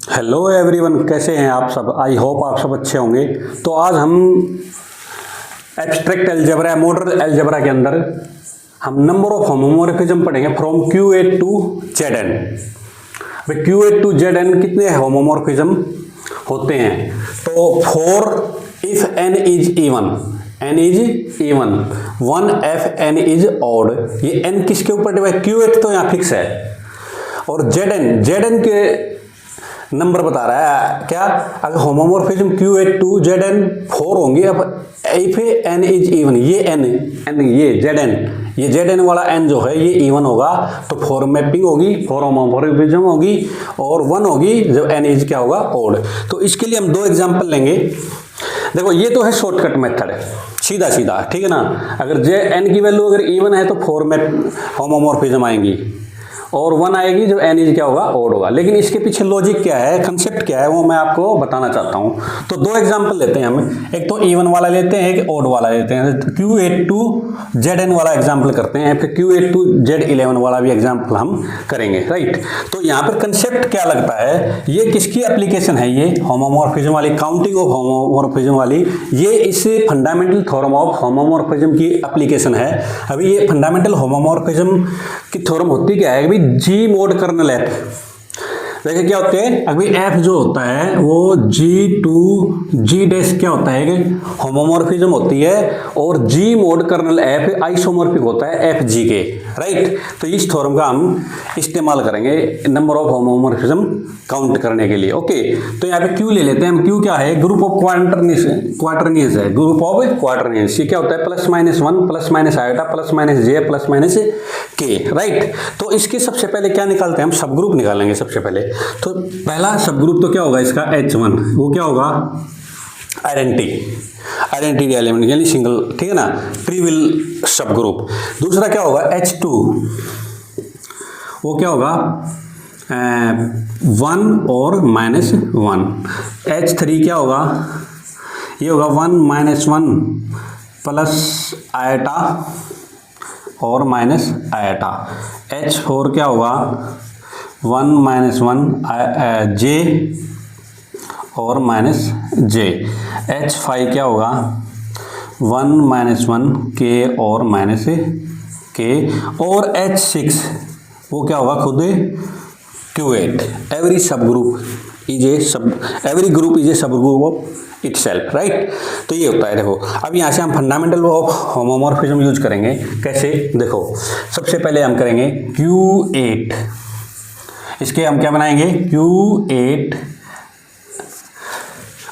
Hello everyone, कैसे हैं आप सब। आई होप आप सब अच्छे होंगे। तो आज हम एब्स्ट्रैक्ट अलजेब्रा मॉडल अलजेब्रा के अंदर हम नंबर ऑफ होमोमॉर्फिज्म पढ़ेंगे फ्रॉम Q8 टू ZN। भाई Q8 टू ZN कितने होमोमॉर्फिज्म होते हैं? तो 4 if n is even, n is even, 1 if n is odd. ये n किसके ऊपर डिवाइड? Q8 तो यहाँ फिक्स है और ZN के नंबर बता रहा है क्या? अगर होमोमॉर्फिज्म Q8 टू ZN 4 होंगे। अब इफ n इज इवन, ये n ये ZN वाला n जो है ये इवन होगा तो 4 मैपिंग होगी, 4 होमोमॉर्फिज्म होगी और 1 होगी जब n इज क्या होगा? ऑड। तो इसके लिए हम 2 एग्जांपल लेंगे। देखो ये तो है शॉर्टकट मेथड है, सीधा सीधा, ठीक है ना। अगर n की वैल्यू अगर इवन है तो 4 में होमोमॉर्फिज्म आएंगी और 1 आएगी जब n इज क्या होगा? ऑड होगा। लेकिन इसके पीछे लॉजिक क्या है, कंसेप्ट क्या है, वो मैं आपको बताना चाहता हूं। तो 2 एग्जांपल लेते हैं हम, एक तो इवन वाला लेते हैं, एक ऑड वाला लेते हैं। Q8 टू ZN वाला एग्जांपल करते हैं, फिर Q8 टू Z11 वाला भी एग्जांपल हम करेंगे, राइट। तो यहाँ पर कंसेप्ट क्या लगता है, ये किसकी एप्लीकेशन है? ये होमोमॉर्फिज्म वाली, काउंटिंग ऑफ होमोमॉर्फिज्म वाली, ये इस फंडामेंटल थ्योरम ऑफ होमोमॉर्फिज्म की एप्लीकेशन है। अभी ये फंडामेंटल होमोमॉर्फिज्म की थ्योरम होती क्या है? जी मोड कर्नल एफ, देखिए क्या होते हैं। अभी एफ जो होता है वो G टू G डैश क्या होता है कि होमोमॉर्फिज्म होती है और G mod kernel F isomorphic होता है एफ जी के, राइट। तो इस थ्योरम का हम इस्तेमाल करेंगे नंबर ऑफ होमोमॉर्फिज्म काउंट करने के लिए। ओके, तो यहाँ पे Q ले लेते हैं हम। Q क्या है? ग्रुप ऑफ क्वार्टरनियस है, ग्रुप ऑफ क्वार्टरनियस। ये क्या होता है? +-1 +- आयोटा +-j +-k, राइट। तो इसके सबसे पहले क्या निकालते हैं हम? सब ग्रुप निकालेंगे सबसे पहले। तो पहला सब ग्रुप तो क्या होगा इसका? H1, वो क्या होगा? आइडेंटिटी एलिमेंट यानी सिंगल, ठीक है ना, ट्रिवियल सब ग्रुप। दूसरा क्या होगा? H2, वो क्या होगा? 1 और -1। H3 क्या होगा? ये होगा 1 -1 प्लस आयटा और माइनस आयटा। H4 क्या होगा? 1 -1 j और -j। H5 क्या होगा? 1 -1 k और -k। और H6 वो क्या होगा? खुद Q8। Every group is a सब ग्रुप ऑफ इटसेल्फ, राइट। तो ये होता है। देखो अब यहाँ से हम फंडामेंटल ऑफ होमोमॉर्फिज्म यूज करेंगे। कैसे? देखो सबसे पहले हम करेंगे Q8, इसके हम क्या बनाएंगे? Q8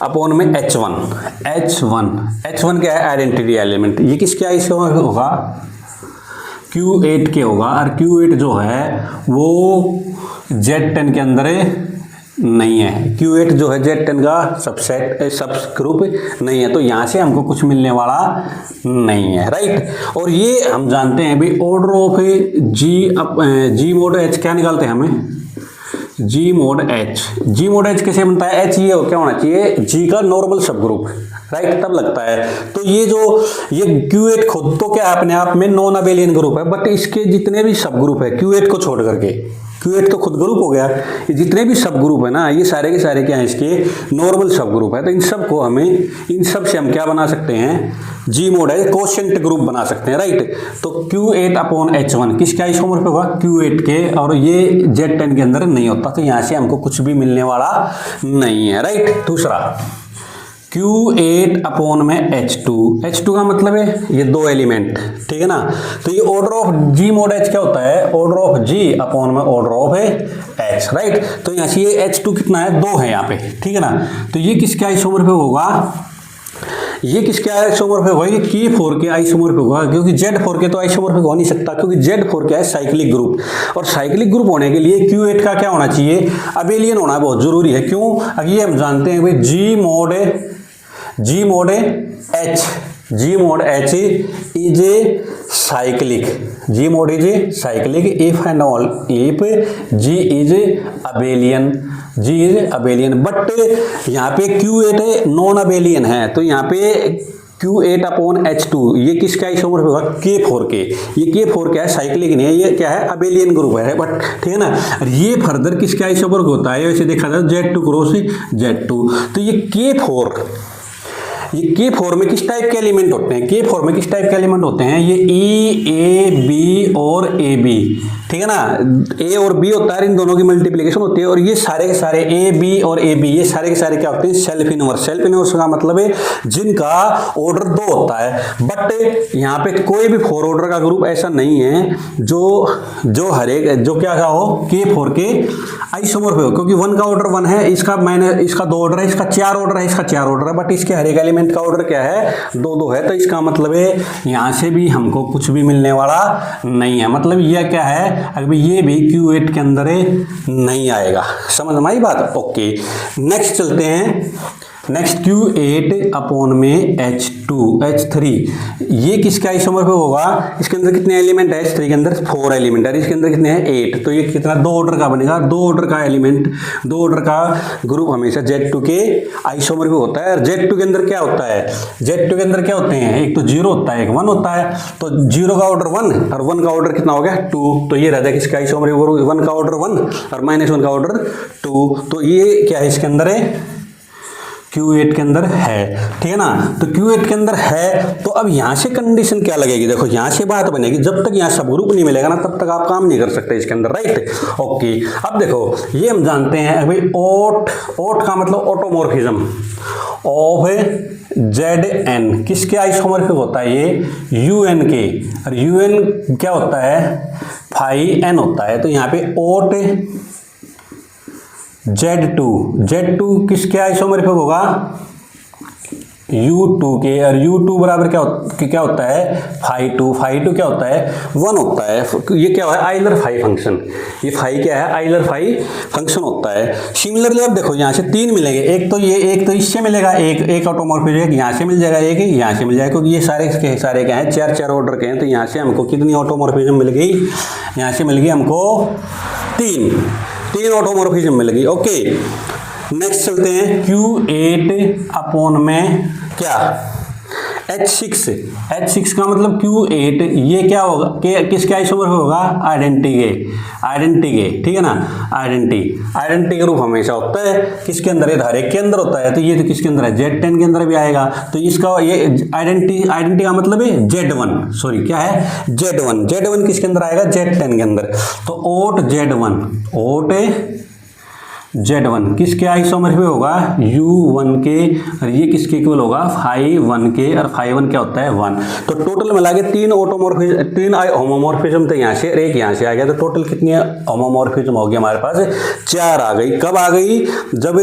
अपॉन में H1 क्या है? Identity element. ये किसके आइसोमॉर्फिक होगा? Q8 के होगा। और Q8 जो है वो Z10 के अंदर नहीं है। Q8 जो है Z10 का सब ग्रुप नहीं है, तो यहाँ से हमको कुछ मिलने वाला नहीं है, राइट। और ये हम जानते हैं भी order of G mode H क्या निकालते हैं हमें? G मोड H कैसे बनता है? H ये क्या होना चाहिए? G का नॉर्मल सब ग्रुप, राइट, तब लगता है। तो ये Q8 खुद तो क्या अपने आप में नॉन अबेलियन ग्रुप है, बट इसके जितने भी सब ग्रुप है Q8 को छोड़ करके, Q8 तो खुद ग्रुप हो गया, ये जितने भी सब ग्रुप है ना, ये सारे के सारे क्या है? इसके नॉर्मल सब ग्रुप है। तो इन सब को इन सब से हम क्या बना सकते हैं? G मोड है कोशेंट ग्रुप बना सकते हैं, राइट। तो Q8 अपॉन H1 किसके आइसोमॉर्फिक होगा? Q8 के, और ये Z10 के अंदर नहीं होता, तो यहाँ से हमको कुछ भी मिलने वाला नहीं है, राइट। दूसरा Q8 अपॉन में H2 का मतलब है ये 2 एलिमेंट, ठीक है ना। तो ये order of G mode H क्या होता है? ऑर्डर ऑफ G अपॉन में ऑर्डर ऑफ H, राइट। तो यहाँ से ये H2 कितना है? 2 है यहाँ पे, ठीक है ना। तो ये किसके आइसोमॉर्फिक होगा? ये किसके आइसोमॉर्फिक होगा? ये K4 के आइसोमॉर्फिक होगा, क्योंकि Z4 के तो आइसोमॉर्फिक हो नहीं सकता, क्योंकि Z4 क्या है? Cyclic group. और साइक्लिक ग्रुप होने के लिए Q8 का क्या होना चाहिए? अबेलियन होना बहुत जरूरी है। क्यों? अब ये हम जानते हैं भाई G mode H is a cyclic, if and all if G is abelian, but यहाँ पे Q8 नॉन अबेलियन है, तो यहाँ पे Q8 अपॉन H2 ये किसका आइसोमॉर्फिक होगा, K4 के। ये K4 क्या है, साइक्लिक नहीं है, ये क्या है, अबेलियन ग्रुप है, बट ठीक है ना। और ये फर्दर किसका आइसोमॉर्फिक होता है, वैसे देखा जाए Z2 क्रॉस Z2। तो ये K4 में किस टाइप के एलिमेंट होते हैं, K4 में किस टाइप के एलिमेंट होते हैं, ये E, A, B और AB, ठीक है ना। A और B होता है, इन दोनों की मल्टीप्लिकेशन होती है, और ये सारे के सारे A, B और AB ये सारे के सारे क्या होते हैं, सेल्फ इनवर्स। सेल्फ इनवर्स का मतलब है जिनका ऑर्डर 2 होता है, बट यहाँ पे कोई भी 4 ऑर्डर का ग्रुप ऐसा नहीं है जो हर एक जो क्या हो K4 के आइसोमॉर्फिक हो, क्योंकि 1 का ऑर्डर 1 है, इसका 2 ऑर्डर है, इसका 4 ऑर्डर है, इसका 4 ऑर्डर है, बट इसके हर एक एलिमेंट का ऑर्डर क्या है, 2 है। तो इसका मतलब है यहाँ से भी हमको कुछ भी मिलने वाला नहीं है, मतलब यह क्या है, अभी ये भी Q8 के अंदर नहीं आएगा। समझ में आई बात। ओके, नेक्स्ट चलते हैं। नेक्स्ट Q8 अपॉन में H3 ये किसका आइसोमॉर्फिक होगा, इसके अंदर कितने एलिमेंट है, H3 के अंदर 4 एलिमेंट है, इसके अंदर कितने हैं 8। तो ये कितना 2 ऑर्डर का बनेगा, 2 ऑर्डर का एलिमेंट, 2 ऑर्डर का ग्रुप हमेशा Z2 के आइसोमॉर्फिक होता है। और Z2 के अंदर क्या होता है, Z2 के अंदर क्या होते हैं, एक तो 0 होता है, एक 1 होता है। तो 0 का ऑर्डर 1 और 1 का ऑर्डर कितना हो गया 2। तो ये रहता है किसका आइसोमॉर्फिक, 1 का ऑर्डर 1 और -1 का ऑर्डर 2। तो ये क्या है, इसके अंदर है Q8 के अंदर है, ठीक है ना। तो Q8 के अंदर है, तो अब यहां से कंडीशन क्या लगेगी, देखो यहां से बात बनेगी, जब तक यहां सब ग्रुप नहीं मिलेगा ना तब तक आप काम नहीं कर सकते इसके अंदर, राइट। ओके, अब देखो ये हम जानते हैं भाई, ओट का मतलब ऑटोमॉर्फिज्म ऑफ Zn किसके आइसोमॉर्फिक होता है, ये UN के, और UN क्या होता है, phi n होता है। तो यहाँ पे ओट Z2 किसके आइसोमॉर्फिक होगा, U2 के, और U2 बराबर क्या होता है phi2 क्या होता है 1 होता है। ये क्या है, आइलर फाई फंक्शन, ये फाई क्या है, आइलर फाई फंक्शन होता है। सिमिलरली अब देखो यहाँ से 3 मिलेंगे, एक तो इससे मिलेगा, एक ऑटोमॉर्फिज्म यहाँ से मिल जाएगा, एक यहाँ से मिल जाएगा, क्योंकि ये सारे के सारे क्या है 4 ऑर्डर के हैं। तो यहाँ से हमको कितनी ऑटोमॉर्फिज्म मिल गई, यहाँ से मिल गई हमको 3 ऑटोमॉर्फिज्म मिल गई। ओके, नेक्स्ट चलते हैं Q8 अपॉन में क्या H6 का मतलब Q8 ये क्या होगा, किसके आइसोमॉर्फिक होगा, आइडेंटिटी के, ठीक है ना। आइडेंटिटी का रूप हमेशा होता है किसके अंदर है, हर एक के अंदर होता है। तो ये तो किसके अंदर है, Z10 के अंदर भी आएगा। तो इसका ये आइडेंटिटी का मतलब है Z1, सॉरी क्या है Z1 किसके अंदर आएगा, Z10 के अंदर। तो ओट Z1 किसके आइसोमॉर्फिक होगा, U1 के, और ये किसके इक्वल होगा, phi1 के, और phi1 क्या होता है 1। तो टोटल मिला के 3 होमोमॉर्फिज्म थे यहाँ से, और एक यहाँ से आ गया। तो टोटल कितनी होमोमॉर्फिज्म हो गई हमारे पास, 4 आ गई। कब आ गई, जब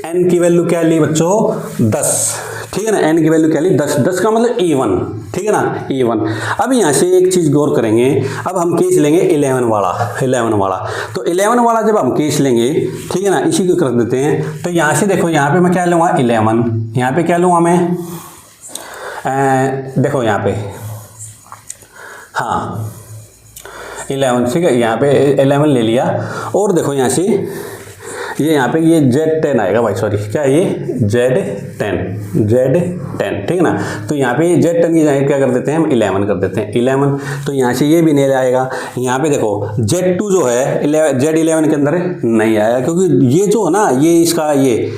n की वैल्यू क्या ली बच्चों 10, ठीक है ना। n की वैल्यू क्या ली 10 का मतलब E1, ठीक है ना, E1। अब यहाँ से एक चीज गौर करेंगे, अब हम केस लेंगे 11 वाला। तो 11 वाला जब हम केस लेंगे, ठीक है ना, इसी को कर देते हैं। तो यहाँ से देखो, यहाँ पे मैं क्या लूँगा 11, यहाँ पे क्या लूँगा मैं, देखो यहाँ पे हाँ 11, ठीक है, यहाँ पे 11 ले लिया। और देखो यहाँ से ये यहाँ पे ये Z10 आएगा भाई, सॉरी क्या ये Z10, ठीक है ना। तो यहाँ पे Z10 की जगह क्या कर देते हैं हम 11 कर देते हैं 11। तो यहाँ से ये भी नहीं आएगा। यहाँ पे देखो Z2 जो है Z11 के अंदर नहीं आएगा, क्योंकि ये जो है ना, ये इसका ये,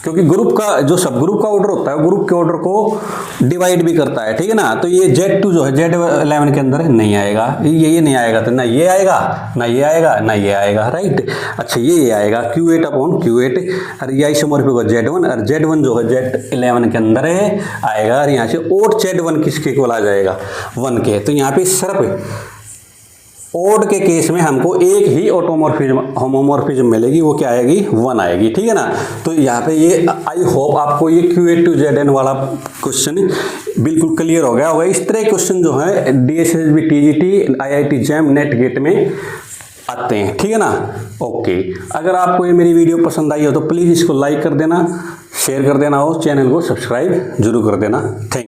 क्योंकि ग्रुप का जो सब ग्रुप का ऑर्डर होता है ग्रुप के ऑर्डर को डिवाइड भी करता है, ठीक है ना। तो ये Z2 जो है Z11 के अंदर नहीं आएगा, ये नहीं आएगा। तो ना ये आएगा, ना ये आएगा, ना ये आएगा, राइट। अच्छा ये आएगा Q8 अपॉन Q8, और ये आइसोमॉर्फिक होगा Z1, और Z1 जो है Z11 के अंदर आएगा। और यहाँ से ओट Z1 किसके इक्वल आ जाएगा 1 के। तो यहाँ पे सिर्फ ओड के केस में हमको एक ही होमोमॉर्फिज्म मिलेगी, वो क्या आएगी 1 आएगी, ठीक है ना। तो यहाँ पे ये आई होप आपको ये Q8 to Zn वाला क्वेश्चन बिल्कुल क्लियर हो गया होगा। इस तरह के क्वेश्चन जो है DSSB TGT IIT JAM NET GATE में आते हैं, ठीक है ना। ओके, अगर आपको ये मेरी वीडियो पसंद आई हो तो प्लीज़ इसको लाइक कर देना, शेयर कर देना, और चैनल को सब्सक्राइब जरूर कर देना। थैंक